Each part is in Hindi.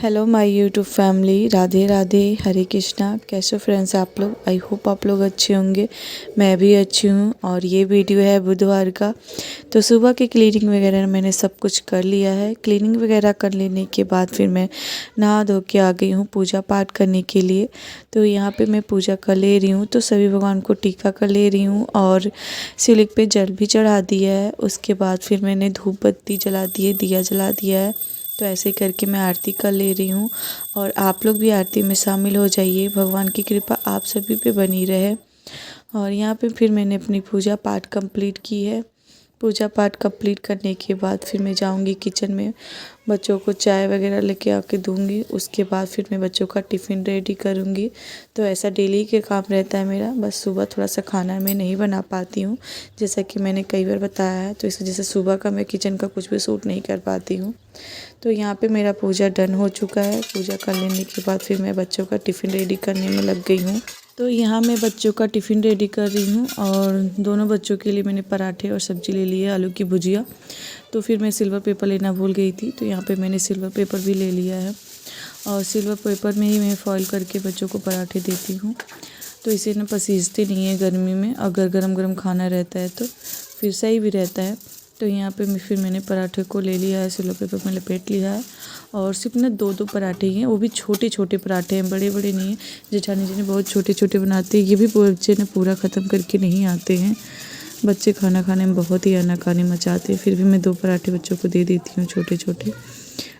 Hello my YouTube family, Radhe Radhe, Hare Krishna. कैसे हो फ्रेंड्स आप लोग? आई होप आप लोग अच्छे होंगे। मैं भी अच्छी हूँ। और ये वीडियो है बुधवार का। तो सुबह की क्लीनिंग वगैरह मैंने सब कुछ कर लिया है। क्लीनिंग वगैरह कर लेने के बाद फिर मैं नहा धो के आ गई हूँ पूजा पाठ करने के लिए। तो यहाँ पे मैं पूजा कर ले रही हूँ। तो सभी भगवान को टीका कर ले रही हूँ और शिवलिंग पे जल भी चढ़ा दिया है। उसके बाद फिर मैंने धूप बत्ती जला दिए, दिया जला दिया है। तो ऐसे करके मैं आरती कर ले रही हूँ। और आप लोग भी आरती में शामिल हो जाइए। भगवान की कृपा आप सभी पे बनी रहे। और यहाँ पे फिर मैंने अपनी पूजा पाठ कंप्लीट की है। पूजा पाठ कंप्लीट करने के बाद फिर मैं जाऊँगी किचन में, बच्चों को चाय वगैरह लेके आके दूँगी। उसके बाद फिर मैं बच्चों का टिफ़िन रेडी करूँगी। तो ऐसा डेली के काम रहता है मेरा। बस सुबह थोड़ा सा खाना मैं नहीं बना पाती हूँ, जैसा कि मैंने कई बार बताया है। तो इस वजह से सुबह का मैं किचन का कुछ भी सूट नहीं कर पाती हूँ। तो यहाँ पे मेरा पूजा डन हो चुका है। पूजा कर लेने के बाद फिर मैं बच्चों का टिफ़िन रेडी करने में लग गई हूँ। तो यहाँ मैं बच्चों का टिफ़िन रेडी कर रही हूँ और दोनों बच्चों के लिए मैंने पराठे और सब्ज़ी ले ली है, आलू की भुजिया। तो फिर मैं सिल्वर पेपर लेना भूल गई थी, तो यहाँ पे मैंने सिल्वर पेपर भी ले लिया है। और सिल्वर पेपर में ही मैं फॉइल करके बच्चों को पराठे देती हूँ। तो इसे ना पसीजते नहीं है गर्मी में, अगर गरम गरम खाना रहता है तो फिर सही भी रहता है। तो यहाँ पे फिर मैंने पराठे को ले लिया है, सिल्वर पेपर में लपेट लिया है। और सिर्फ ना दो दो पराठे ही हैं, वो भी छोटे छोटे पराठे हैं, बड़े बड़े नहीं हैं। जेठानी जी ने बहुत छोटे छोटे बनाते हैं। ये भी बच्चे ने पूरा ख़त्म करके नहीं आते हैं। बच्चे खाना खाने में बहुत ही आनाकानी मचाते हैं। फिर भी मैं दो पराठे बच्चों को दे देती हूँ छोटे छोटे।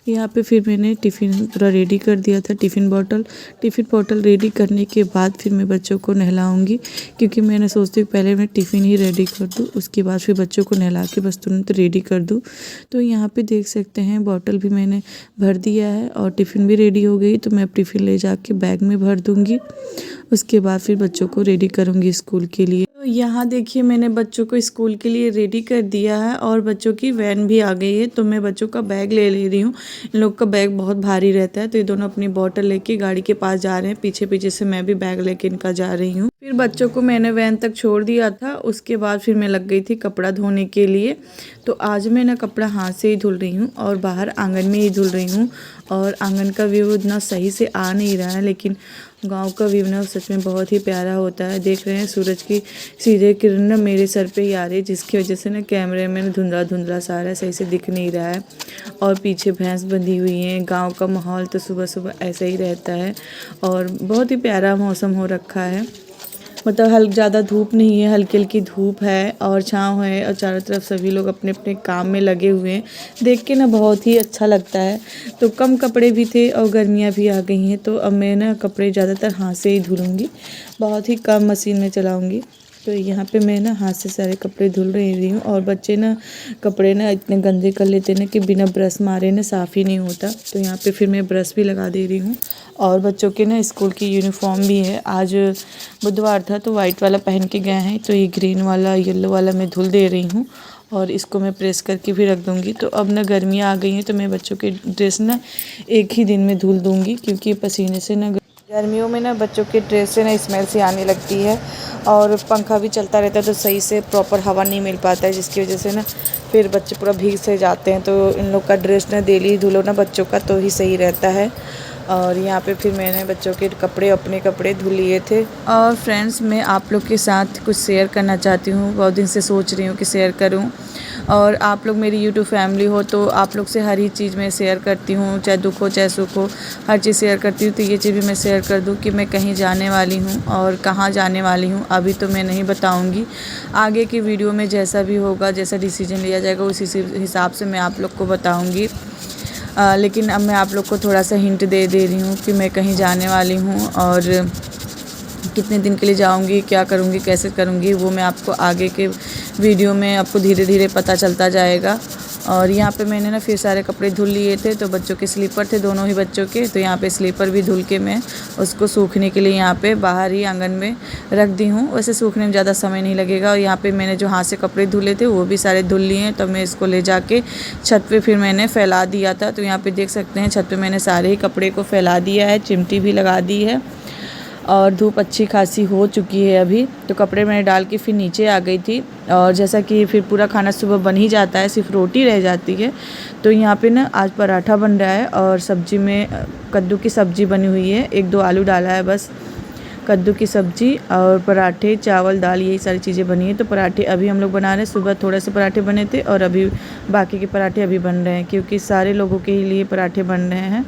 यहाँ पे फिर मैंने टिफ़िन पूरा रेडी कर दिया था। टिफ़िन बॉटल रेडी करने के बाद फिर मैं बच्चों को नहलाऊँगी, क्योंकि मैंने सोचती हूँ पहले मैं टिफ़िन ही रेडी कर दूँ, उसके बाद फिर बच्चों को नहला के बस तुरंत रेडी कर दूँ। तो यहाँ पे देख सकते हैं बॉटल भी मैंने भर दिया है और टिफ़िन भी रेडी हो गई। तो मैं अब टिफ़िन ले जाके बैग में भर दूँगी। उसके बाद फिर बच्चों को रेडी करूँगी स्कूल के लिए। तो यहाँ देखिए मैंने बच्चों को स्कूल के लिए रेडी कर दिया है और बच्चों की वैन भी आ गई है। तो मैं बच्चों का बैग ले रही हूँ। इन लोग का बैग बहुत भारी रहता है। तो ये दोनों अपनी बोतल लेके गाड़ी के पास जा रहे हैं, पीछे पीछे से मैं भी बैग लेके इनका जा रही हूँ। फिर बच्चों को मैंने वैन तक छोड़ दिया था। उसके बाद फिर मैं लग गई थी कपड़ा धोने के लिए। तो आज मैं ना कपड़ा हाथ से ही धुल रही हूँ और बाहर आंगन में ही धुल रही हूँ। और आंगन का व्यू इतना सही से आ नहीं रहा है, लेकिन गांव का व्यू ना सच में बहुत ही प्यारा होता है। देख रहे हैं सूरज की सीधे किरण ना मेरे सर पे ही आ रही है, जिसकी वजह से ना कैमरे में धुंधला धुंधला सा रहा है, सही से दिख नहीं रहा है। और पीछे भैंस बंधी हुई हैं। गांव का माहौल तो सुबह सुबह ऐसा ही रहता है और बहुत ही प्यारा मौसम हो रखा है। मतलब ज़्यादा धूप नहीं है, हल्की हल्की धूप है और छाँव है और चारों तरफ सभी लोग अपने अपने काम में लगे हुए हैं। देख के ना बहुत ही अच्छा लगता है। तो कम कपड़े भी थे और गर्मियाँ भी आ गई हैं। तो अब मैं ना कपड़े ज़्यादातर हाथ से ही धुलूँगी, बहुत ही कम मशीन में चलाऊँगी। तो यहाँ पे मैं ना हाथ से सारे कपड़े धुल रही हूँ। और बच्चे ना कपड़े ना इतने गंदे कर लेते हैं ना कि बिना ब्रश मारे ना साफ़ ही नहीं होता। तो यहाँ पे फिर मैं ब्रश भी लगा दे रही हूँ। और बच्चों के ना स्कूल की यूनिफॉर्म भी है। आज बुधवार था तो वाइट वाला पहन के गए हैं, तो ये ग्रीन वाला येलो वाला मैं धुल दे रही हूँ और इसको मैं प्रेस करके भी रख दूँगी। तो अब ना गर्मियाँ आ गई हैं तो मैं बच्चों के ड्रेस ना एक ही दिन में धुल दूँगी, क्योंकि पसीने से ना गर्मियों में ना बच्चों के ड्रेस से ना स्मेल सी आने लगती है और पंखा भी चलता रहता है तो सही से प्रॉपर हवा नहीं मिल पाता है, जिसकी वजह से ना फिर बच्चे पूरा भीग से जाते हैं। तो इन लोग का ड्रेस ना डेली धुलो ना बच्चों का, तो ही सही रहता है। और यहाँ पे फिर मैंने बच्चों के कपड़े अपने कपड़े धुल लिए थे। और फ्रेंड्स मैं आप लोग के साथ कुछ शेयर करना चाहती हूँ, बहुत दिन से सोच रही हूँ कि शेयर करूँ। और आप लोग मेरी यूट्यूब फैमिली हो तो आप लोग से हर ही चीज़ मैं शेयर करती हूँ, चाहे दुख हो चाहे सुख हो, हर चीज़ शेयर करती हूँ। तो ये चीज़ भी मैं शेयर कर दूँ कि मैं कहीं जाने वाली हूँ और कहाँ जाने वाली हूँ अभी तो मैं नहीं बताऊँगी। आगे की वीडियो में जैसा भी होगा, जैसा डिसीजन लिया जाएगा उसी हिसाब से मैं आप लोग को बताऊँगी। लेकिन अब मैं आप लोग को थोड़ा सा हिंट दे रही हूँ कि मैं कहीं जाने वाली हूँ और कितने दिन के लिए जाऊँगी, क्या करूँगी, कैसे करूँगी, वो मैं आपको आगे के वीडियो में आपको धीरे धीरे पता चलता जाएगा। और यहाँ पे मैंने ना फिर सारे कपड़े धुल लिए थे। तो बच्चों के स्लीपर थे, दोनों ही बच्चों के। तो यहाँ पे स्लीपर भी धुल के मैं उसको सूखने के लिए यहाँ पे बाहर ही आंगन में रख दी हूँ। वैसे सूखने में ज़्यादा समय नहीं लगेगा। और यहाँ पे मैंने जो हाथ से कपड़े धुले थे वो भी सारे धुल लिए हैं। तो मैं इसको ले जाके छत पे फिर मैंने फैला दिया था। तो यहाँ पे देख सकते हैं छत पे मैंने सारे ही कपड़े को फैला दिया है, चिमटी भी लगा दी है। और धूप अच्छी खासी हो चुकी है अभी। तो कपड़े मैंने डाल के फिर नीचे आ गई थी। और जैसा कि फिर पूरा खाना सुबह बन ही जाता है, सिर्फ रोटी रह जाती है। तो यहाँ पे ना आज पराठा बन रहा है और सब्जी में कद्दू की सब्ज़ी बनी हुई है, 1-2 आलू डाला है बस। कद्दू की सब्ज़ी और पराठे, चावल, दाल, यही सारी चीज़ें बनी है। तो पराठे अभी हम लोग बना रहे हैं। सुबह थोड़े से पराठे बने थे और अभी बाकी के पराठे अभी बन रहे हैं, क्योंकि सारे लोगों के लिए पराठे बन रहे हैं।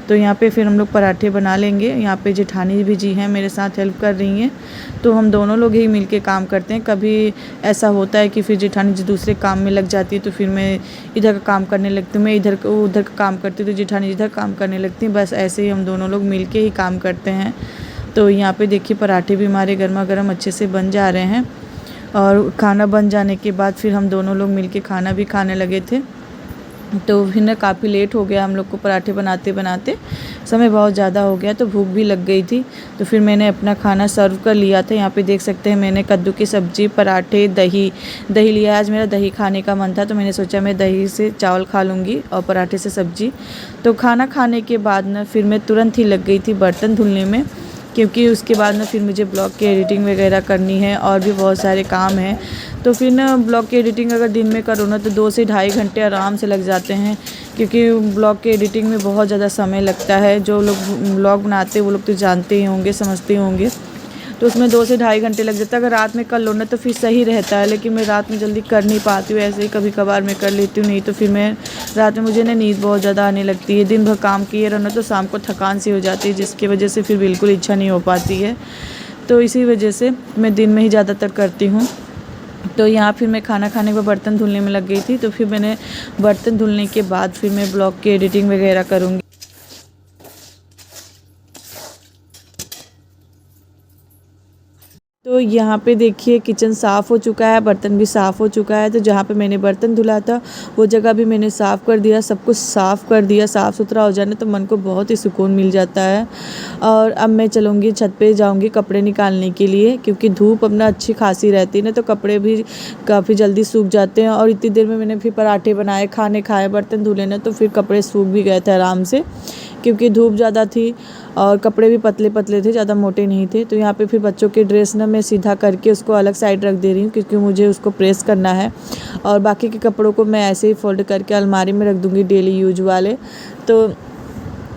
तो यहाँ पे फिर हम लोग पराठे बना लेंगे। यहाँ पे जेठानी भी जी हैं, मेरे साथ हेल्प कर रही हैं। तो हम दोनों लोग ही मिलके काम करते हैं। कभी ऐसा होता है कि फिर जेठानी जी दूसरे काम में लग जाती है, तो फिर मैं इधर का काम करने लगती हूँ, मैं उधर का काम करती हूँ, तो जेठानी इधर काम करने लगती हैं। बस ऐसे ही हम दोनों लोग मिल के ही काम करते हैं। तो यहाँ पे देखिए पराठे भी हमारे गर्मा गर्म अच्छे से बन जा रहे हैं। और खाना बन जाने के बाद फिर हम दोनों लोग मिल के खाना भी खाने लगे थे। तो फिर ना काफ़ी लेट हो गया हम लोग को पराठे बनाते बनाते, समय बहुत ज़्यादा हो गया, तो भूख भी लग गई थी। तो फिर मैंने अपना खाना सर्व कर लिया था। यहाँ पे देख सकते हैं मैंने कद्दू की सब्ज़ी, पराठे, दही लिया है। आज मेरा दही खाने का मन था, तो मैंने सोचा मैं दही से चावल खा लूँगी और पराठे से सब्ज़ी। तो खाना खाने के बाद ना फिर मैं तुरंत ही लग गई थी बर्तन धुलने में, क्योंकि उसके बाद ना फिर मुझे ब्लॉग की एडिटिंग वगैरह करनी है और भी बहुत सारे काम हैं। तो फिर ना ब्लॉग की एडिटिंग अगर दिन में करो ना तो 2 से ढाई घंटे आराम से लग जाते हैं, क्योंकि ब्लॉग की एडिटिंग में बहुत ज़्यादा समय लगता है। जो लोग ब्लॉग बनाते हैं वो लोग तो जानते ही होंगे, समझते ही होंगे। तो उसमें 2 से ढाई घंटे लग जाता है। अगर रात में कर लो ना तो फिर सही रहता है, लेकिन मैं रात में जल्दी कर नहीं पाती हूँ। ऐसे ही कभी कभार मैं कर लेती हूँ, नहीं तो फिर मैं रात में मुझे ना नींद बहुत ज़्यादा आने लगती है। दिन भर काम किए रहो ना तो शाम को थकान सी हो जाती है, जिसकी वजह से फिर बिल्कुल इच्छा नहीं हो पाती है। तो इसी वजह से मैं दिन में ही ज़्यादातर करती हूँ। तो यहाँ फिर मैं खाना खाने के बाद बर्तन धुलने में लग गई थी। तो फिर मैंने बर्तन धुलने के बाद फिर मैं ब्लॉग की एडिटिंग वगैरह करूँगी। तो यहाँ पे देखिए किचन साफ़ हो चुका है, बर्तन भी साफ़ हो चुका है। तो जहाँ पे मैंने बर्तन धुला था वो जगह भी मैंने साफ़ कर दिया, सब कुछ साफ़ कर दिया। साफ़ सुथरा हो जाने तो मन को बहुत ही सुकून मिल जाता है। और अब मैं चलूँगी छत पे, जाऊँगी कपड़े निकालने के लिए, क्योंकि धूप अपना अच्छी खासी रहती है ना, तो कपड़े भी काफ़ी जल्दी सूख जाते हैं। और इतनी देर में मैंने फिर पराठे बनाए, खाने खाए, बर्तन धुले ना, तो फिर कपड़े सूख भी गए थे आराम से, क्योंकि धूप ज़्यादा थी और कपड़े भी पतले पतले थे, ज़्यादा मोटे नहीं थे। तो यहाँ पे फिर बच्चों के ड्रेस ना मैं सीधा करके उसको अलग साइड रख दे रही हूँ, क्योंकि मुझे उसको प्रेस करना है। और बाकी के कपड़ों को मैं ऐसे ही फोल्ड करके अलमारी में रख दूँगी, डेली यूज वाले। तो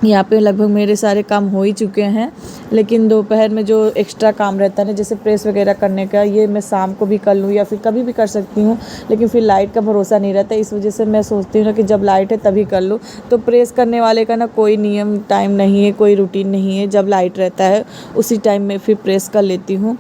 यहाँ पे लगभग मेरे सारे काम हो ही चुके हैं, लेकिन दोपहर में जो एक्स्ट्रा काम रहता है ना, जैसे प्रेस वगैरह करने का, ये मैं शाम को भी कर लूँ या फिर कभी भी कर सकती हूँ। लेकिन फिर लाइट का भरोसा नहीं रहता, इस वजह से मैं सोचती हूँ ना कि जब लाइट है तभी कर लूँ। तो प्रेस करने वाले का ना कोई नियम टाइम नहीं है, कोई रूटीन नहीं है। जब लाइट रहता है उसी टाइम में फिर प्रेस कर लेती हूँ।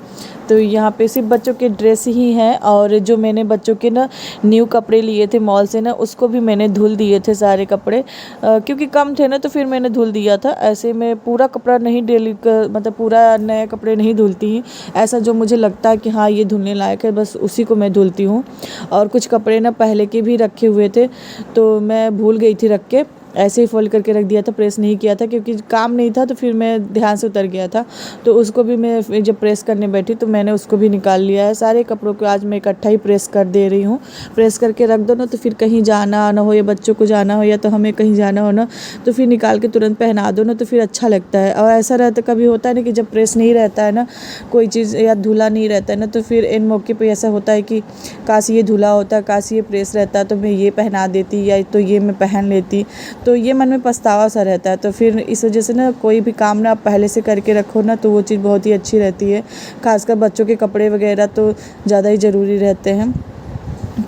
तो यहाँ पे सिर्फ बच्चों के ड्रेस ही हैं, और जो मैंने बच्चों के ना न्यू कपड़े लिए थे मॉल से ना, उसको भी मैंने धुल दिए थे सारे कपड़े, क्योंकि कम थे ना, तो फिर मैंने धुल दिया था। ऐसे मैं पूरा कपड़ा नहीं डेली मतलब पूरा नए कपड़े नहीं धुलती, ऐसा जो मुझे लगता है कि हाँ ये धुलने लायक है, बस उसी को मैं धुलती हूँ। और कुछ कपड़े ना पहले के भी रखे हुए थे, तो मैं भूल गई थी रख के, ऐसे ही फोल्ड करके रख दिया था, प्रेस नहीं किया था, क्योंकि काम नहीं था। तो फिर मैं ध्यान से उतर गया था, तो उसको भी मैं जब प्रेस करने बैठी तो मैंने उसको भी निकाल लिया है। सारे कपड़ों को आज मैं इकट्ठा ही प्रेस कर दे रही हूँ। प्रेस करके रख दो ना, तो फिर कहीं जाना आना हो, या बच्चों को जाना हो, या तो हमें कहीं जाना हो ना, तो फिर निकाल के तुरंत पहना दो ना, तो फिर अच्छा लगता है। और ऐसा रहता कभी होता है ना कि जब प्रेस नहीं रहता है ना कोई चीज़, या धुला नहीं रहता है ना, तो फिर इन मौके पर ऐसा होता है कि काश ये धुला होता, काश ये प्रेस रहता, तो मैं ये पहना देती, या तो ये मैं पहन लेती। तो ये मन में पछतावा सा रहता है। तो फिर इस वजह से ना कोई भी काम ना आप पहले से करके रखो ना, तो वो चीज़ बहुत ही अच्छी रहती है। खासकर बच्चों के कपड़े वगैरह तो ज़्यादा ही ज़रूरी रहते हैं।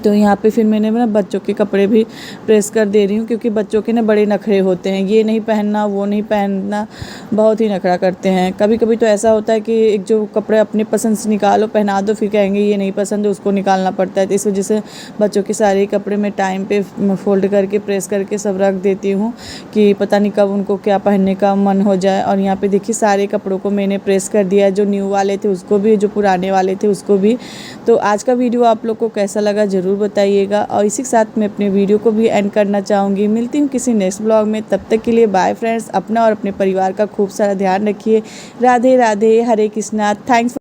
तो यहाँ पे फिर मैंने ना बच्चों के कपड़े भी प्रेस कर दे रही हूँ, क्योंकि बच्चों के ना बड़े नखरे होते हैं, ये नहीं पहनना, वो नहीं पहनना, बहुत ही नखरा करते हैं। कभी कभी तो ऐसा होता है कि एक जो कपड़े अपनी पसंद से निकालो, पहना दो, फिर कहेंगे ये नहीं पसंद है, उसको निकालना पड़ता है। तो इस वजह से बच्चों के सारे कपड़े मैं टाइम पे फोल्ड करके प्रेस करके सब रख देती हूँ, कि पता नहीं कब उनको क्या पहनने का मन हो जाए। और यहाँ पर देखिए सारे कपड़ों को मैंने प्रेस कर दिया है, जो न्यू वाले थे उसको भी, जो पुराने वाले थे उसको भी। तो आज का वीडियो आप लोग को कैसा लगा ज़रूर बताइएगा। और इसी के साथ मैं अपने वीडियो को भी एंड करना चाहूँगी। मिलती हूँ किसी नेक्स्ट ब्लॉग में, तब तक के लिए बाय फ्रेंड्स। अपना और अपने परिवार का खूब सारा ध्यान रखिए। राधे राधे, हरे कृष्णा, थैंक्स।